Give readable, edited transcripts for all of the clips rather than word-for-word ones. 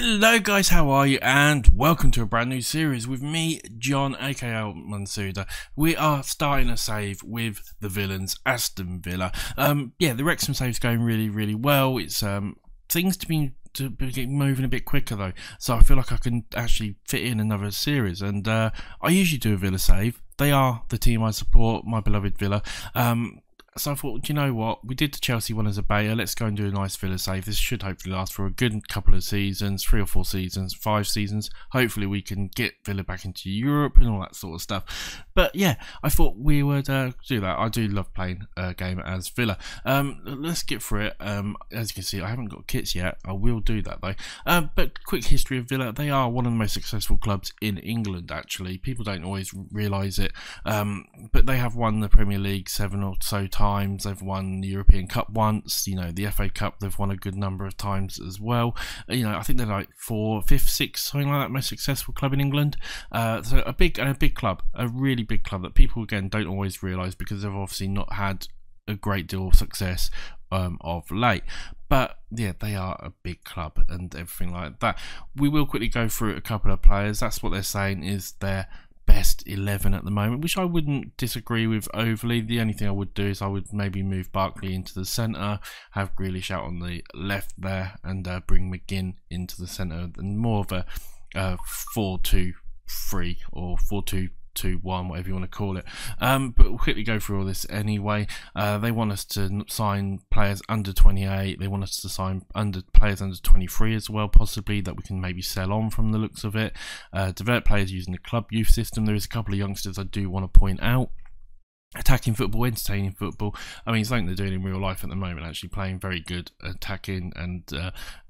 Hello guys, how are you? And welcome to a brand new series with me, John, aka Sudor. We are starting a save with the villains, Aston Villa. Yeah, the Wrexham save's going really well. It's things to be moving a bit quicker though, so I feel like I can actually fit in another series. And I usually do a Villa save. They are the team I support, my beloved Villa. So I thought, you know what, we did the Chelsea one as a beta, let's go and do a nice Villa save. This should hopefully last for a good couple of seasons, 3 or 4 seasons, 5 seasons. Hopefully we can get Villa back into Europe and all that sort of stuff. But yeah, I thought we would do that. I do love playing a game as Villa. Let's get through it. As you can see, I haven't got kits yet. I will do that though. But quick history of Villa. They are one of the most successful clubs in England, actually. People don't always realise it. But they have won the Premier League 7 or so times. They've won the European Cup once, you know, the FA Cup they've won a good number of times as well. You know, I think they're like 4th, 5th, 6th, something like that, most successful club in England. So a big club, a really big club that people again don't always realise because they've obviously not had a great deal of success of late. But yeah, they are a big club and everything like that. We will quickly go through a couple of players. That's what they're saying is their best 11 at the moment, which I wouldn't disagree with overly. The only thing I would do is I would maybe move Barkley into the centre, have Grealish out on the left there, and bring McGinn into the centre, and more of a 4-2-3 or 4-2-2-1, whatever you want to call it. But we'll quickly go through all this anyway. They want us to sign players under 28. They want us to sign players under 23 as well, possibly, that we can maybe sell on from the looks of it. Develop players using the club youth system. There is a couple of youngsters I do want to point out. Attacking football, entertaining football. I mean, something they're doing in real life at the moment, actually playing very good attacking and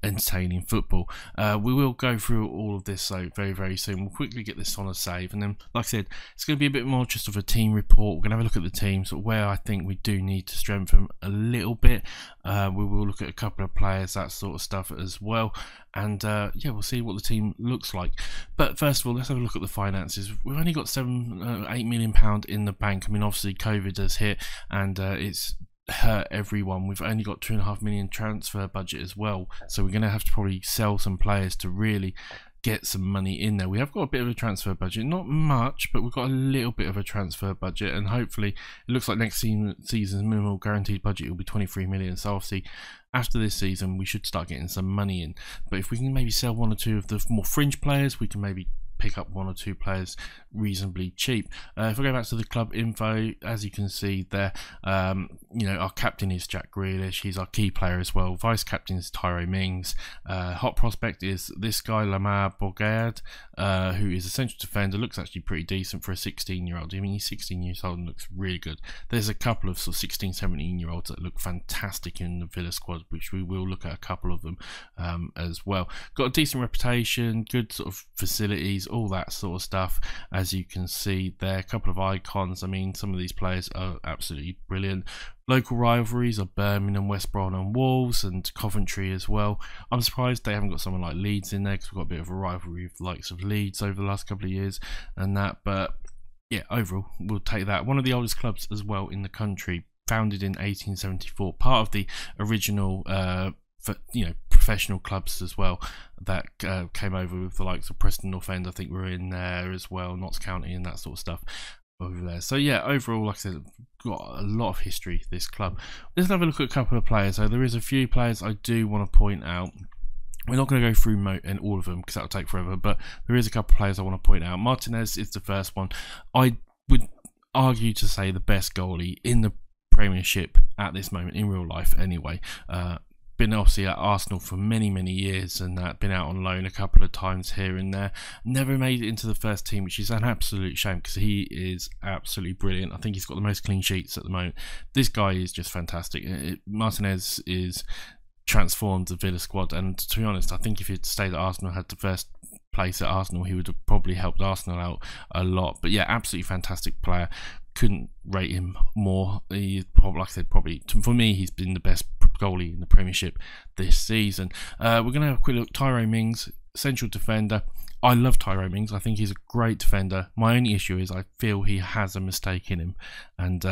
entertaining football. We will go through all of this so very soon. We'll quickly get this on a save, and then, like I said, it's going to be a bit more just of a team report. We're going to have a look at the teams, where I think we do need to strengthen a little bit. We will look at a couple of players, that sort of stuff as well. And yeah, we'll see what the team looks like. But first of all, let's have a look at the finances. We've only got £8 million in the bank. I mean, obviously COVID has hit and it's hurt everyone. We've only got £2.5 million transfer budget as well, so we're going to have to probably sell some players to really get some money in there. We have got a bit of a transfer budget, not much, but we've got a little bit of a transfer budget, and hopefully it looks like next season's minimal guaranteed budget will be 23 million. So obviously after this season we should start getting some money in. But if we can maybe sell 1 or 2 of the more fringe players, we can maybe pick up 1 or 2 players reasonably cheap. If I go back to the club info, as you can see there, you know, our captain is Jack Grealish. He's our key player as well. Vice captain is Tyrone Mings. Hot prospect is this guy Lamar Bourgade, who is a central defender. Looks actually pretty decent for a 16-year-old. I mean, he's 16 years old and looks really good. There's a couple of sort of 16, 17-year-olds that look fantastic in the Villa squad, which we will look at a couple of them as well. Got a decent reputation, good sort of facilities, all that sort of stuff. As you can see there, a couple of icons. I mean, some of these players are absolutely brilliant. Local rivalries are Birmingham, West Brom and Wolves, and Coventry as well. I'm surprised they haven't got someone like Leeds in there, because we've got a bit of a rivalry with the likes of Leeds over the last couple of years and that. But yeah, overall we'll take that. One of the oldest clubs as well in the country, founded in 1874, part of the original professional clubs as well that came over with the likes of Preston North End. I think we're in there as well, Notts County and that sort of stuff over there. So yeah, overall, like I said, got a lot of history, this club. Let's have a look at a couple of players. So there is a few players I do want to point out. We're not going to go through and all of them because that'll take forever, but there is a couple of players I want to point out. Martinez is the first one. I would argue to say the best goalie in the Premiership at this moment, in real life anyway. Been obviously at Arsenal for many years, and been out on loan a couple of times here and there. Never made it into the first team, which is an absolute shame because he is absolutely brilliant. I think he's got the most clean sheets at the moment. This guy is just fantastic. Martinez is transformed the Villa squad, and to be honest, I think if he'd stayed at Arsenal, had the first place at Arsenal, he would have probably helped Arsenal out a lot. But yeah, absolutely fantastic player. Couldn't rate him more. He's probably, like I said, probably for me, he's been the best goalie in the Premiership this season. We're going to have a quick look. Tyrone Mings, central defender. I love Tyrone Mings. I think he's a great defender. My only issue is I feel he has a mistake in him, and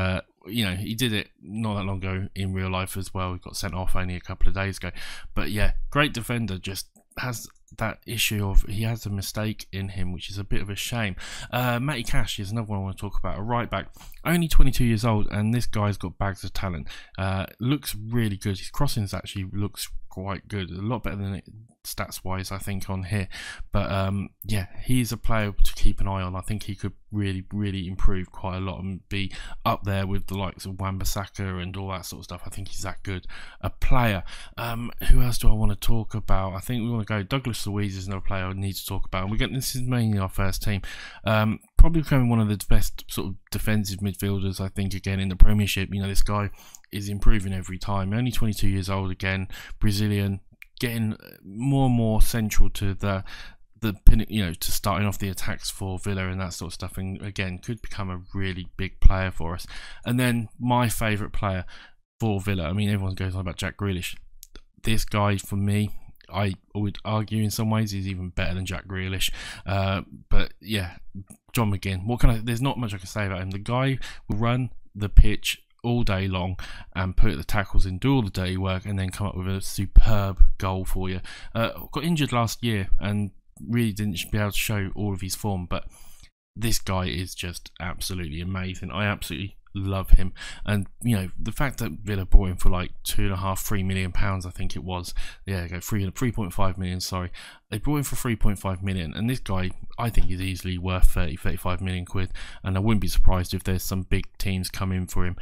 you know, he did it not that long ago in real life as well. He got sent off only a couple of days ago. But yeah, great defender, just has that issue of he has a mistake in him, which is a bit of a shame. Matty Cash is another one I want to talk about, a right back, only 22 years old, and this guy's got bags of talent. Looks really good. His crossings actually looks quite good, a lot better than it stats wise I think on here, but yeah, he's a player to keep an eye on. I think he could really improve quite a lot and be up there with the likes of Wan-Bissaka and all that sort of stuff. I think he's that good a player. Who else do I want to talk about? I think we want to go Douglas Louise is another player I need to talk about, and this is mainly our first team. Probably becoming one of the best sort of defensive midfielders I think again in the Premiership. You know, this guy is improving every time. Only 22 years old again, Brazilian, getting more and more central to the to starting off the attacks for Villa and that sort of stuff, and again could become a really big player for us. And then my favourite player for Villa, I mean everyone goes on about Jack Grealish. This guy for me, I would argue in some ways he's even better than Jack Grealish, but yeah, John McGinn, there's not much I can say about him. The guy will run the pitch all day long and put the tackles in, do all the dirty work, and then come up with a superb goal for you. Got injured last year and really didn't be able to show all of his form, but this guy is just absolutely amazing. I absolutely love him, and you know, the fact that Villa bought him for like £2.5–3 million, I think it was, yeah, 3.5 million, sorry, they bought him for 3.5 million, and this guy I think is easily worth 30–35 million quid, and I wouldn't be surprised if there's some big teams come in for him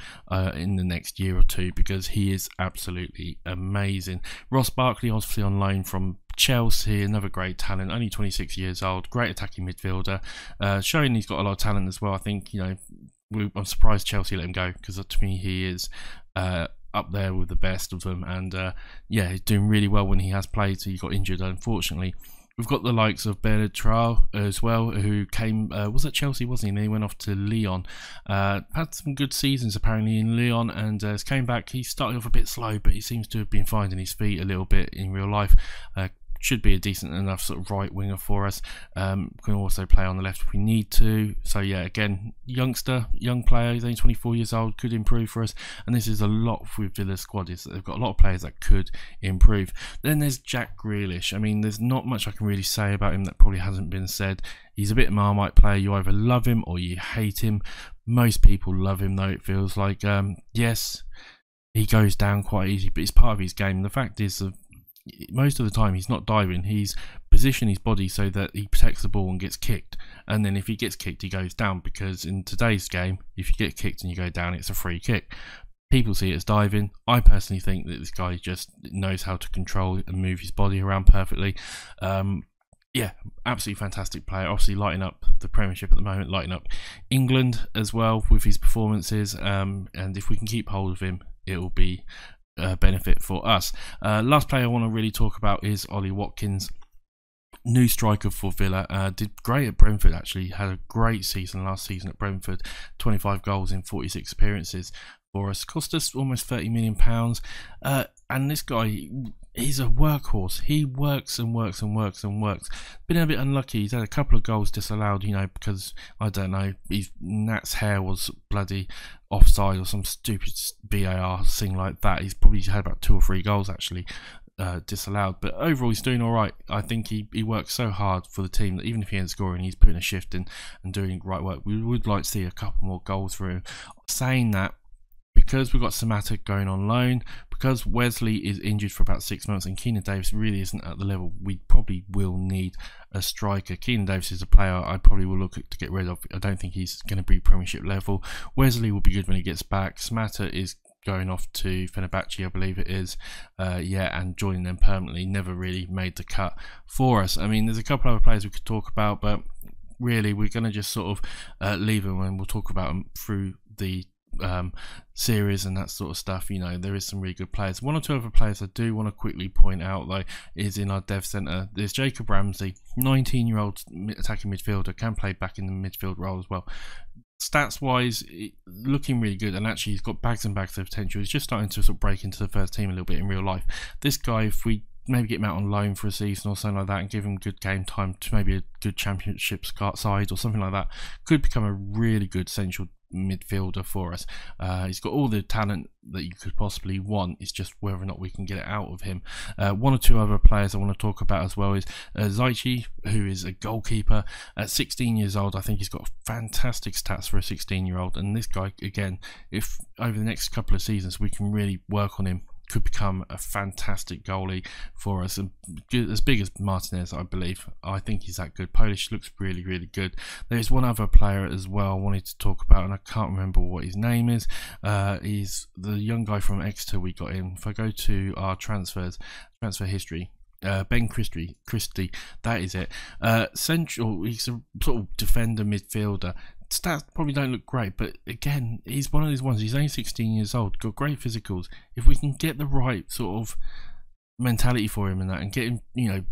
in the next year or two, because he is absolutely amazing. Ross Barkley, obviously on loan from Chelsea, another great talent, only 26 years old, great attacking midfielder, showing he's got a lot of talent as well. I think, you know, I'm surprised Chelsea let him go, because to me he is up there with the best of them, and yeah, he's doing really well when he has played. So he got injured, unfortunately. We've got the likes of Bertrand as well, who came, was at Chelsea, wasn't he? And then he went off to Lyon. Had some good seasons apparently in Lyon, and has came back. He started off a bit slow, but he seems to have been finding his feet a little bit in real life. Should be a decent enough sort of right winger for us. Can also play on the left if we need to. So yeah, again, young player, he's only 24 years old, could improve for us. And this is a lot with Villa's squad, is that they've got a lot of players that could improve. Then there's Jack Grealish. I mean, there's not much I can really say about him that probably hasn't been said. He's a bit of a Marmite player. You either love him or you hate him. Most people love him though, it feels like. Yes, he goes down quite easy, but it's part of his game. The fact is, most of the time he's not diving, he's positioning his body so that he protects the ball and gets kicked, and then if he gets kicked he goes down, because in today's game if you get kicked and you go down it's a free kick. People see it as diving. I personally think that this guy just knows how to control and move his body around perfectly. Yeah, absolutely fantastic player, obviously lighting up the Premiership at the moment, lighting up England as well with his performances, and if we can keep hold of him it will be benefit for us. Last player I want to really talk about is Ollie Watkins, new striker for Villa. Did great at Brentford, actually had a great season last season at Brentford, 25 goals in 46 appearances for us, cost us almost £30 million. And this guy, he's a workhorse. He works and works and works and works. Been a bit unlucky. He's had a couple of goals disallowed, you know, because, I don't know, Nat's hair was bloody offside or some stupid VAR thing like that. He's probably had about 2 or 3 goals actually disallowed. But overall, he's doing all right. I think he works so hard for the team that even if he ain't scoring, he's putting a shift in and doing right work. We would like to see a couple more goals for him. Saying that, because we've got Samatta going on loan, because Wesley is injured for about 6 months and Keenan Davis really isn't at the level, we probably will need a striker. Keenan Davis is a player I probably will look to get rid of. I don't think he's going to be Premiership level. Wesley will be good when he gets back. Samatta is going off to Fenerbahce, I believe it is, yeah, and joining them permanently. Never really made the cut for us. I mean, there's a couple other players we could talk about, but really we're going to just sort of leave them and we'll talk about them through the series and that sort of stuff. You know, there is some really good players. 1 or 2 other players I do want to quickly point out though is in our dev centre. There's Jacob Ramsey, 19-year-old attacking midfielder, can play back in the midfield role as well. Stats wise, looking really good, and actually he's got bags and bags of potential. He's just starting to sort of break into the first team a little bit in real life. This guy, if we maybe get him out on loan for a season or something like that and give him good game time to maybe a good championship side or something like that, could become a really good central midfielder for us. He's got all the talent that you could possibly want. It's just whether or not we can get it out of him. One or two other players I want to talk about as well is Zaichi, who is a goalkeeper at 16 years old. I think he's got fantastic stats for a 16-year-old, and this guy, again, if over the next couple of seasons we can really work on him, could become a fantastic goalie for us, and as big as Martinez, I believe. I think he's that good. Polish looks really, really good. There's one other player as well I wanted to talk about, and I can't remember what his name is. He's the young guy from Exeter we got in. If I go to our transfer history, Ben Christie, that is it. Central, he's a sort of defender midfielder. Stats probably don't look great, but again, he's one of these ones. He's only 16 years old, got great physicals. If we can get the right sort of mentality for him and that, and get him, you know,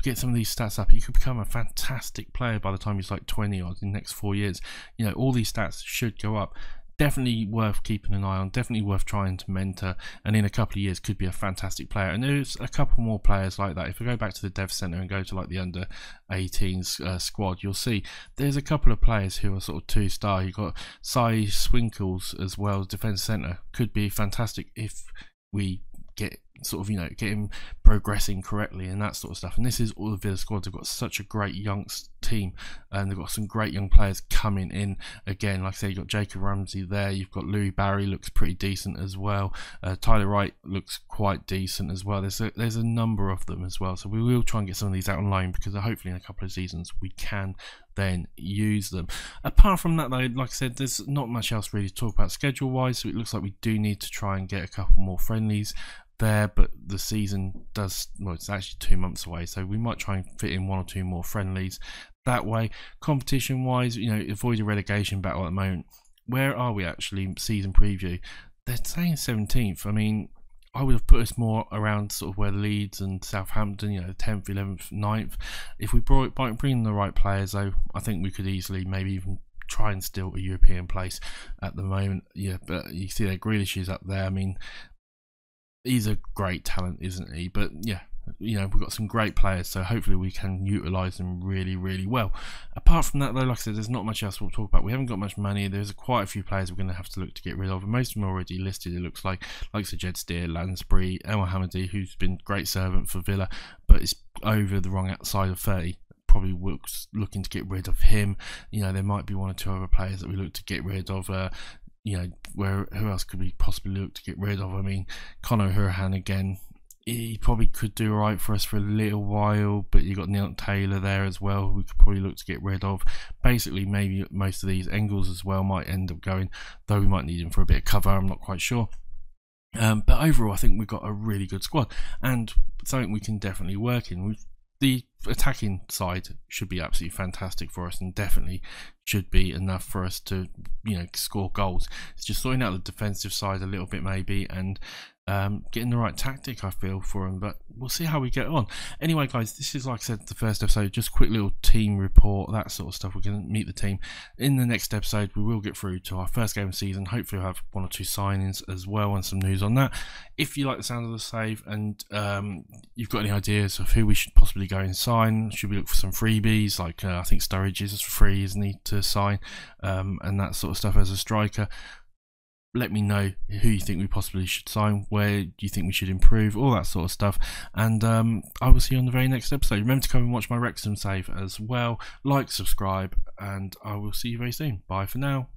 get some of these stats up, he could become a fantastic player by the time he's like 20 or in the next 4 years. You know, all these stats should go up. Definitely worth keeping an eye on, definitely worth trying to mentor, and in a couple of years could be a fantastic player. And there's a couple more players like that. If we go back to the dev centre and go to like the under 18s squad, you'll see there's a couple of players who are sort of 2-star. You've got Cy Swinkles as well, defence centre, could be fantastic if we get sort of, you know, get him progressing correctly and that sort of stuff. And this is all the Villa squads. They've got such a great young team, and they've got some great young players coming in. Again, like I say, you've got Jacob Ramsey there, you've got Louis Barry, looks pretty decent as well. Tyler Wright looks quite decent as well. There's a number of them as well, so we will try and get some of these out on loan, because hopefully in a couple of seasons we can then use them. Apart from that though, like I said, there's not much else really to talk about schedule wise, so it looks like we do need to try and get a couple more friendlies there, but the season does, well, it's actually 2 months away, so we might try and fit in 1 or 2 more friendlies that way. Competition wise, you know, avoid a relegation battle at the moment. Where are we actually season preview? They're saying 17th. I mean, I would have put us more around sort of where Leeds and Southampton, you know, 10th, 11th, 9th. If we bring in the right players though, I think we could easily maybe even try and steal a European place at the moment. Yeah, but you see that Grealish is up there. I mean, he's a great talent, isn't he? But yeah, you know, we've got some great players, so hopefully we can utilise them really, really well. Apart from that though, like I said, there's not much else we'll talk about. We haven't got much money. There's quite a few players we're going to have to look to get rid of, and most of them are already listed, it looks like Sir Jed Steer, Lansbury, El Mohammadi, who's been a great servant for Villa, but it's over the wrong side of 30. Probably looking to get rid of him. You know, there might be 1 or 2 other players that we look to get rid of. You know, who else could we possibly look to get rid of? I mean, Conor Hurahan again, he probably could do alright for us for a little while, but you got Neil Taylor there as well, we could probably look to get rid of. Basically, maybe most of these Engels as well might end up going, though we might need him for a bit of cover, I'm not quite sure. But overall, I think we've got a really good squad, and something we can definitely work in. The attacking side should be absolutely fantastic for us, and definitely should be enough for us to, you know, score goals. It's just sorting out the defensive side a little bit maybe, and getting the right tactic, I feel, for them, but we'll see how we get on. Anyway guys, this is, like I said, the first episode, just a quick little team report, that sort of stuff. We're going to meet the team. In the next episode we will get through to our first game of the season. Hopefully we'll have 1 or 2 signings as well and some news on that. If you like the sound of the save, and you've got any ideas of who we should possibly go and sign, should we look for some freebies, like I think Sturridge is free, isn't he, to sign, and that sort of stuff as a striker. Let me know who you think we possibly should sign, where do you think we should improve, all that sort of stuff. And I will see you on the very next episode. Remember to come and watch my Wrexham save as well. Like, subscribe, and I will see you very soon. Bye for now.